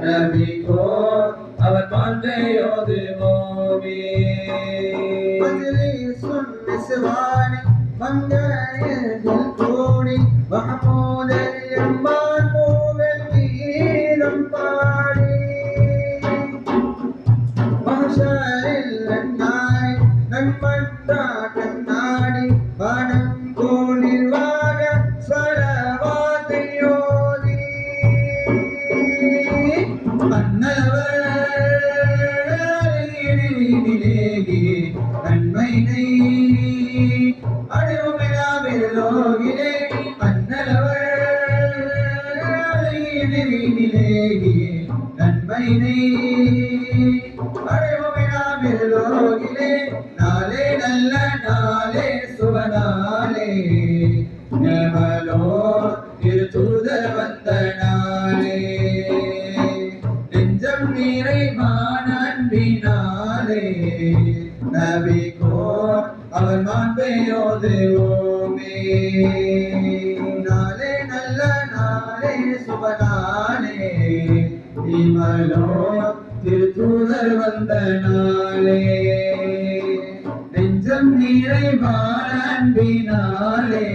நபி को அவர் மாண்பையோதுவோமே மஜ்லிசுன் நிஸ்வானி மங்கையர்கள் கூடி மஹமூதர் எம்மான் மூவல் கீதம் பாடி மஹ்ஷரில் நன்னாய் நன்மந்தா கண்ணாடி வானம் கோலிவாக ஸ்வரவாதையோதி நன்மைனை அடைவுமிழாவிலோகிலே நன்மைனை அடைவுமிழாவிலோகிலே நாளே நல்ல நாளே சுபநாளே நமலோ திருத்தூதர் வந்த நாளே நெஞ்சம் நிறைவான அன்பினாலே நபிக்கோ அவர் மாண்பையோதுவோமே நாளே நல்ல நாளே சுபநாளே இமலோ திருத்தூதர் வந்த நாளே நெஞ்சம் நிறைவான அன்பினாலே